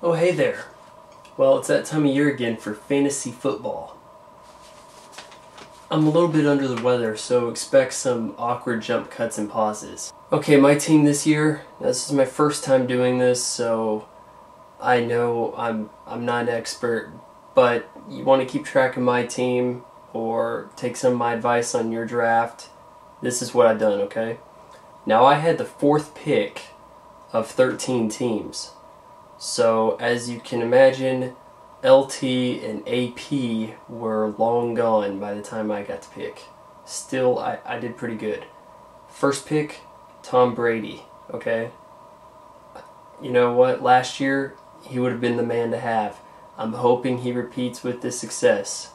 Oh, hey there. Well, it's that time of year again for fantasy football. I'm a little bit under the weather, so expect some awkward jump cuts and pauses. Okay, my team this year, this is my first time doing this, so I know I'm not an expert, but you want to keep track of my team or take some of my advice on your draft, this is what I've done, okay? Now, I had the 4th pick of 13 teams. So, as you can imagine, LT and AP were long gone by the time I got to pick. Still, I did pretty good. First pick, Tom Brady, okay? You know what? Last year, he would have been the man to have. I'm hoping he repeats with this success.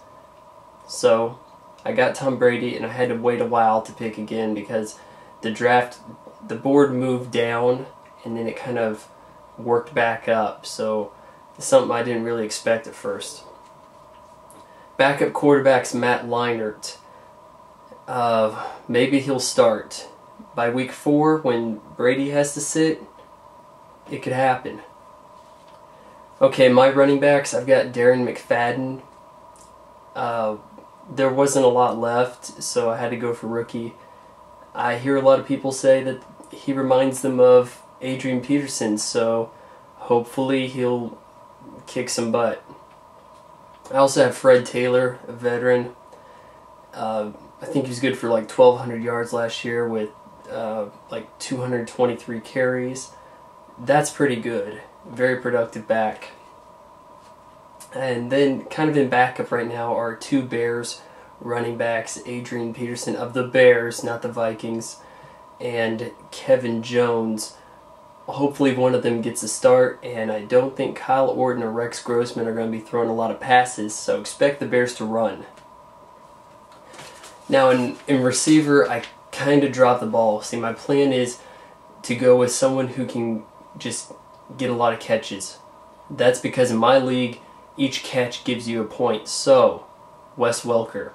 So, I got Tom Brady, and I had to wait a while to pick again because the board moved down, and then it kind of worked back up, so it's something I didn't really expect at first. Backup quarterback's Matt Leinart. Maybe he'll start. By week 4, when Brady has to sit, it could happen. Okay, my running backs, I've got Darren McFadden. There wasn't a lot left, so I had to go for rookie. I hear a lot of people say that he reminds them of Adrian Peterson, so hopefully he'll kick some butt. I also have Fred Taylor, a veteran. I think he was good for like 1,200 yards last year with like 223 carries. That's pretty good. Very productive back. And then kind of in backup right now are 2 Bears running backs, Adrian Peterson of the Bears, not the Vikings, and Kevin Jones. Hopefully one of them gets a start, and I don't think Kyle Orton or Rex Grossman are going to be throwing a lot of passes, so expect the Bears to run. Now in receiver, I kind of dropped the ball. See, my plan is to go with someone who can just get a lot of catches. That's because in my league, each catch gives you a point. So, Wes Welker.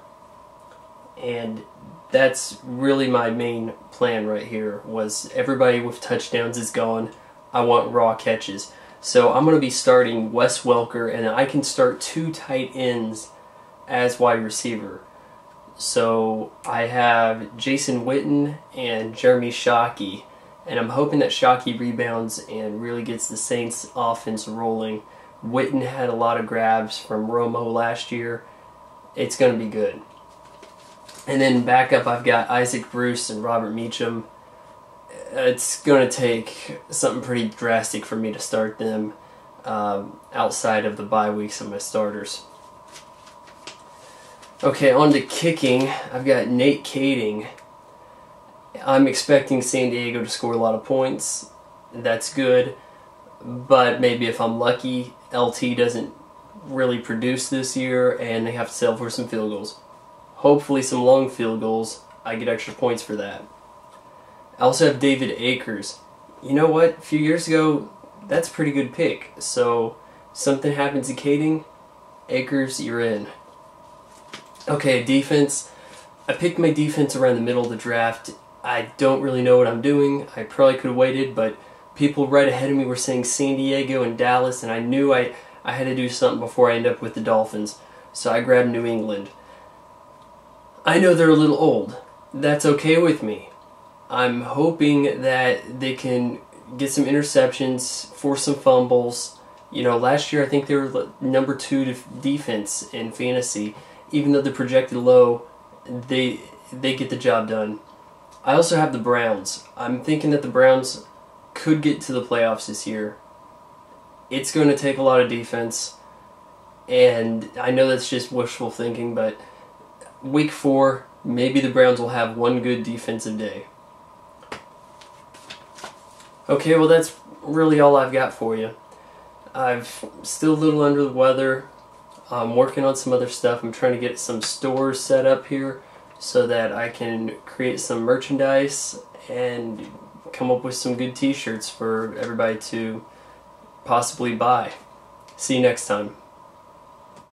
And that's really my main plan right here, was everybody with touchdowns is gone. I want raw catches. So I'm going to be starting Wes Welker, and I can start 2 tight ends as wide receiver. So I have Jason Witten and Jeremy Shockey, and I'm hoping that Shockey rebounds and really gets the Saints offense rolling. Witten had a lot of grabs from Romo last year. It's going to be good. And then backup, I've got Isaac Bruce and Robert Meacham. It's going to take something pretty drastic for me to start them outside of the bye weeks of my starters. Okay, on to kicking. I've got Nate Kading. I'm expecting San Diego to score a lot of points. That's good. But maybe if I'm lucky, LT doesn't really produce this year and they have to settle for some field goals. Hopefully some long field goals. I get extra points for that. I also have David Akers. You know what? A few years ago, that's a pretty good pick. So, something happens to Kading, Akers, you're in. Okay, defense. I picked my defense around the middle of the draft. I don't really know what I'm doing. I probably could have waited, but people right ahead of me were saying San Diego and Dallas, and I knew I had to do something before I end up with the Dolphins. So I grabbed New England. I know they're a little old. That's okay with me. I'm hoping that they can get some interceptions, force some fumbles. You know, last year I think they were number 2 defense in fantasy. Even though they're projected low, they get the job done. I also have the Browns. I'm thinking that the Browns could get to the playoffs this year. It's going to take a lot of defense, and I know that's just wishful thinking, but week 4, maybe the Browns will have one good defensive day. Okay, well that's really all I've got for you. I'm still a little under the weather. I'm working on some other stuff. I'm trying to get some stores set up here so that I can create some merchandise and come up with some good t-shirts for everybody to possibly buy. See you next time.